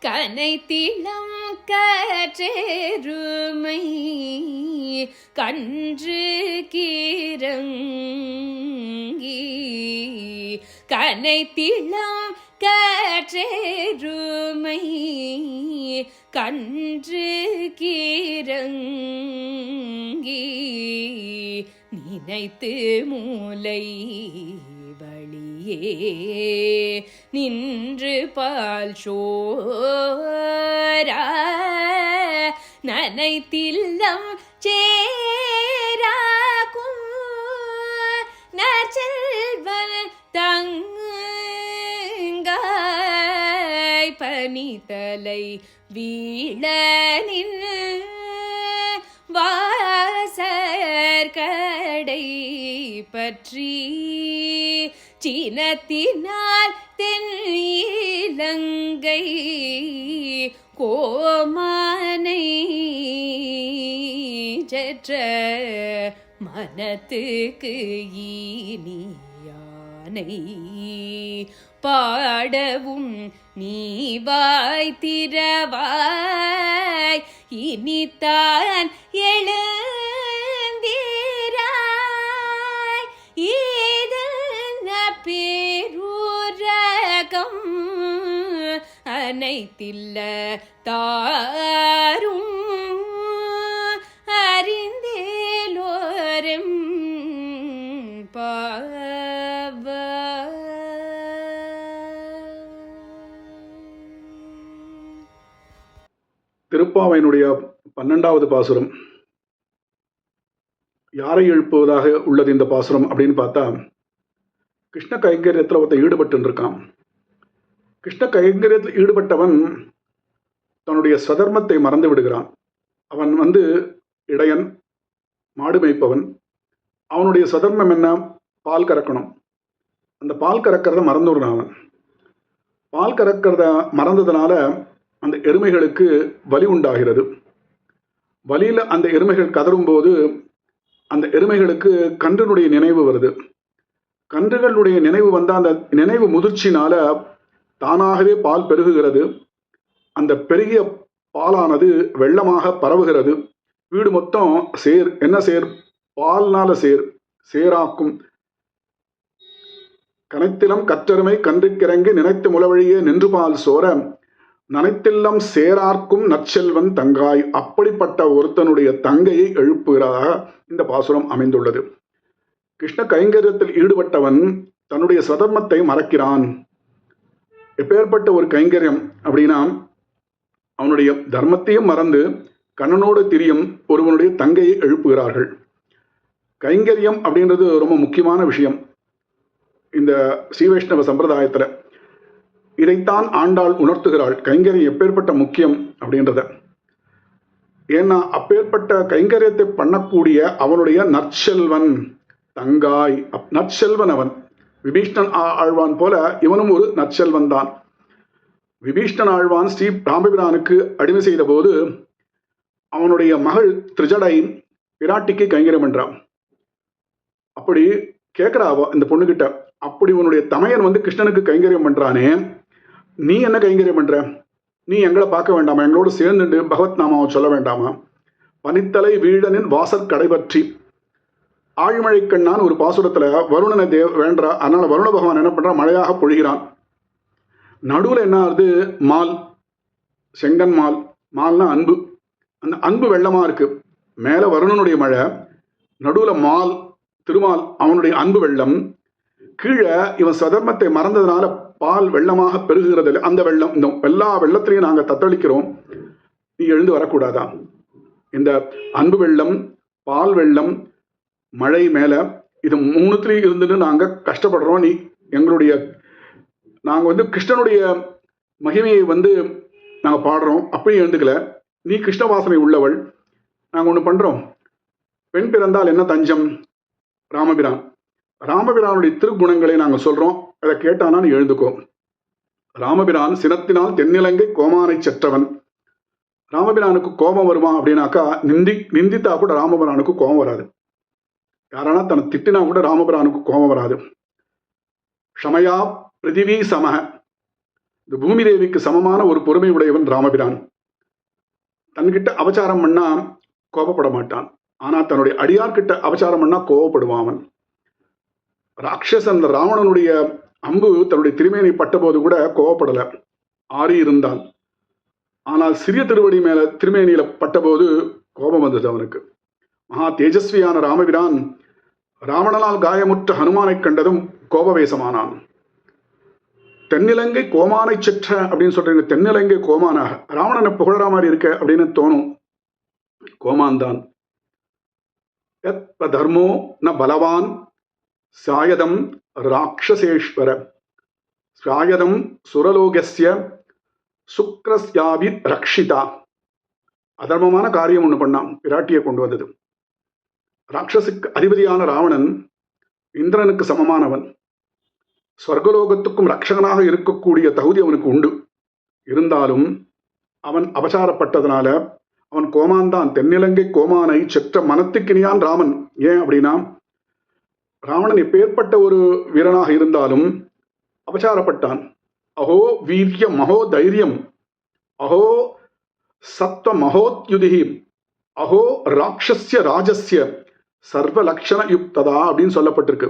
கனைத்திளம் கற்றெருமை கன்று கீரங்கி கனைத்திளம் கற்றெருமை கன்று கீரங்கி நினைத்து மூலை வழியே நின்று பால் சோரா நனைத்தில்லம் சேராக்கும் நற்செல்வன் தங்காய் பனிதலை வீழனின் வாசற்கடை பற்றி சினத்தினால் தென் இலங்கை கோமானை செற்ற மனத்துக்கு ஈனியானை பாடவும் நீ வாய் திறவாய் இனித்தான் எழுந்தீராய் ஈதன பேரூரகம் அனைத்தில்ல தாரும் அறிந்தேலோரும் திருப்பாவையினுடைய 12வது பாசுரம். யாரை எழுப்புவதாக உள்ளது இந்த பாசுரம் அப்படின்னு பார்த்தா, கிருஷ்ண கைங்கரியத்தில் ஒருத்தன் ஈடுபட்டு இருக்கான். கிருஷ்ண கைங்கரியத்தில் ஈடுபட்டவன் தன்னுடைய ஸ்வதர்மத்தை மறந்து விடுகிறான். அவன் இடையன், மாடு மேய்ப்பவன். அவனுடைய ஸ்வதர்மம் என்ன? பால் கறக்கணும். அந்த பால் கறக்கிறத மறந்துடுறான். அவன் பால் கறக்கிறத மறந்ததுனால அந்த எருமைகளுக்கு வலி உண்டாகிறது. வலியில் அந்த எருமைகள் கதறும்போது அந்த எருமைகளுக்கு கன்றுனுடைய நினைவு வருது. கன்றுகளுடைய நினைவு வந்தால் அந்த நினைவு முதிர்ச்சினால தானாகவே பால் பெருகுகிறது. அந்த பெருகிய பாலானது வெள்ளமாக பரவுகிறது. வீடு மொத்தம் சேர். என்ன சேர்? பால்னால சேர். சேராக்கும். கனைத்திலம் கற்றெருமை கன்றுக்கிறங்கி நினைத்து முளவழியே நின்று பால் சோர நனைத்தில்லம் சேரார்க்கும் நற்செல்வன் தங்காய். அப்படிப்பட்ட ஒருத்தனுடைய தங்கையை எழுப்புகிறதாக இந்த பாசுரம் அமைந்துள்ளது. கிருஷ்ண கைங்கரியத்தில் ஈடுபட்டவன் தன்னுடைய ஸ்வதர்மத்தை மறக்கிறான். எப்பேற்பட்ட ஒரு கைங்கரியம் அப்படின்னா, அவனுடைய தர்மத்தையும் மறந்து கண்ணனோடு திரியும் ஒருவனுடைய தங்கையை எழுப்புகிறார்கள். கைங்கரியம் அப்படின்றது ரொம்ப முக்கியமான விஷயம் இந்த ஸ்ரீவைஷ்ணவ சம்பிரதாயத்தில். இதைத்தான் ஆண்டாள் உணர்த்துகிறாள், கைங்கரியம் எப்பேற்பட்ட முக்கியம் அப்படின்றத. ஏன்னா அப்பேற்பட்ட கைங்கரியத்தை பண்ணக்கூடிய அவனுடைய நற்செல்வன் தங்காய். நற்செல்வன் அவன். விபீஷ்ணன் ஆழ்வான் போல இவனும் ஒரு நற்செல்வன் தான். விபீஷ்ணன் ஆழ்வான் ஸ்ரீ ராமபிரானுக்கு அடிமை செய்த போது அவனுடைய மகள் திரிஜடை பிராட்டிக்கு கைங்கரியம் பண்றான். அப்படி கேட்கிறாவோ இந்த பொண்ணுகிட்ட, அப்படி உன்னுடைய தமையன் கிருஷ்ணனுக்கு கைங்கரியம் பண்றானே, நீ என்ன கைங்கரியம் பண்ற? நீ எங்களை பார்க்க வேண்டாமா? எங்களோடு சேர்ந்துட்டு பகவத் நாமாவை சொல்ல வேண்டாமா? பனித்தலை வீழனின் வாசற் கடைபற்றி. ஆழிமழை கண்ணான் ஒரு பாசுரத்துல வருணனை வேண்டா. அதனால வருண பகவான் என்ன பண்றான்? மழையாக பொழிகிறான். நடுவில் என்ன ஆகுது? Mall, Sengan mall. மால்னா அன்பு. அந்த அன்பு வெள்ளமா இருக்கு. மேல வருணனுடைய மழை, நடுவில் மால் திருமால் அவனுடைய அன்பு வெள்ளம். கீழே இவன் சதர்மத்தை மறந்ததுனால பால் வெள்ளமாக பெருகுகிறது. அந்த வெள்ளம், இந்த எல்லா வெள்ளத்திலையும் நாங்கள் தத்தளிக்கிறோம், நீ எழுந்து வரக்கூடாதா? இந்த அன்பு வெள்ளம், பால் வெள்ளம், மழை மேல, இது மூணுத்திலையும் இருந்துட்டு நாங்கள் கஷ்டப்படுறோம். நீ எங்களுடைய நாங்கள் கிருஷ்ணனுடைய மகிமையை நாங்கள் பாடுறோம், அப்படியும் எழுந்துக்கல. நீ கிருஷ்ண வாசனை உள்ளவள். நாங்கள் ஒன்று பண்ணுறோம். பெண் பிறந்தால் என்ன தஞ்சம்? ராமபிரான். ராமபிரானுடைய திருக்குணங்களை நாங்கள் சொல்கிறோம், அதை கேட்டானா நீ எழுந்துக்கோ. ராமபிரான் சினத்தினால் தென்னிலங்கை கோமானை செற்றவன். ராமபிரானுக்கு கோபம் வருமா அப்படின்னாக்கா, நிந்தித்தா கூட ராமபிரானுக்கு கோபம் வராது. யாரானா தன்னை திட்டினா கூட ராமபிரானுக்கு கோபம் வராது. க்ஷமையா பிருத்திவி சமக. இந்த பூமி தேவிக்கு சமமான ஒரு பொறுமை உடையவன் ராமபிரான். தன்கிட்ட அபச்சாரம் பண்ணா கோபப்பட மாட்டான். ஆனா தன்னுடைய அடியார்கிட்ட அபச்சாரம் பண்ணா கோபப்படுவான் அவன். ராட்சசன் ராவணனுடைய அம்பு தன்னுடைய திருமேனி பட்டபோது கூட கோபப்படல, ஆறி இருந்தான். ஆனால் சிறிய திருவடி மேல திருமேனியில பட்டபோது கோபம் வந்தது அவனுக்கு. மகா தேஜஸ்வியான ராமபிரான் ராவணனால் காயமுற்ற ஹனுமானை கண்டதும் கோபவேசமானான். தென்னிலங்கை கோமானை செற்ற அப்படின்னு சொல்றீங்க. தென்னிலங்கை கோமானாக ராவணனை புகழற மாதிரி இருக்க அப்படின்னு தோணும். கோமான் தான். தர்மோ ந பலவான் சாயதம் ராட்சசேஸ்வர சாயதம் சுரலோகஸ்ய சுக்ரஸ்யாவி ரக்ஷிதா. அதர்மமான காரியம் ஒன்று பண்ணான், பிராட்டியை கொண்டு வந்தது. ராட்சசுக்கு அதிபதியான ராவணன் இந்திரனுக்கு சமமானவன். ஸ்வர்கலோகத்துக்கும் ரக்ஷகனாக இருக்கக்கூடிய தகுதி அவனுக்கு உண்டு. இருந்தாலும் அவன் அபசாரப்பட்டதனால அவன் கோமான்தான். தென்னிலங்கை கோமானை செற்ற மனத்துக்கினியான் ராமன். ஏன் அப்படின்னா, ராவணன் எப்பேற்பட்ட ஒரு வீரனாக இருந்தாலும் அபசாரப்பட்டான். அஹோ வீரிய மகோ தைரியம், அஹோ சத்வ மகோத்யுதி, அஹோ ராட்சஸ்ய ராஜஸ்ய சர்வ லக்ஷண யுக்ததா அப்படின்னு சொல்லப்பட்டிருக்கு.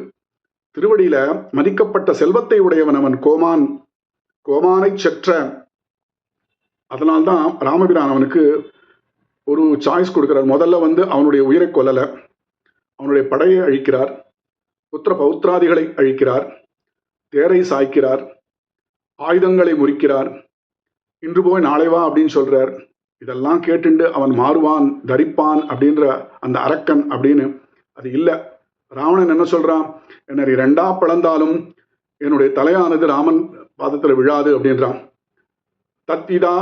திருவடியில மதிக்கப்பட்ட செல்வத்தை உடையவன் அவன் கோமான், கோமானை செற்ற. அதனால்தான் ராமபிரான் அவனுக்கு ஒரு சாய்ஸ் கொடுக்கிறார். முதல்ல அவனுடைய உயிரை கொல்லல, அவனுடைய படையை அழிக்கிறார், புத்திர பௌத்திராதிகளை அழிக்கிறார், தேரை சாய்க்கிறார், ஆயுதங்களை முறிக்கிறார், இன்று போய் நாளை வா அப்படின்னு சொல்றார். இதெல்லாம் கேட்டுண்டு அவன் மாறுவான், தரிப்பான் அப்படின்ற அந்த அரக்கன் அப்படின்னு அது இல்லை. ராவணன் என்ன சொல்றான், என்னை ரெண்டா பிளந்தாலும் என்னுடைய தலையானது ராமன் பாதத்தில் விழாது அப்படின்றான். தத்விதா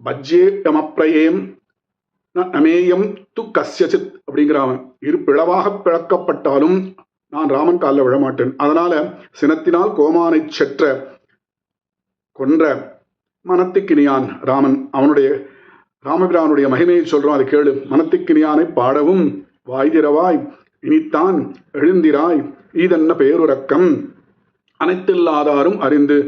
பஜ்யே யமப்ரயேம் நமேயம் து கஸ்யசித் அப்படிங்கிறான். இரு பிளவாக பிளக்கப்பட்டாலும் நான் ராமன் காலில் விழமாட்டேன். அதனால சினத்தினால் கோமானை செற்ற கொன்ற மனத்துக்கினியான் ராமன். அவனுடைய ராமபிரானுடைய மகிமையை சொல்றோம், அதை கேளு. மனத்துக்கினியானை பாடவும் வாய்திரவாய் இனித்தான் எழுந்திராய் ஈதன்ன பேருறக்கம் அனைத்தில்லாதாரும் அறிந்து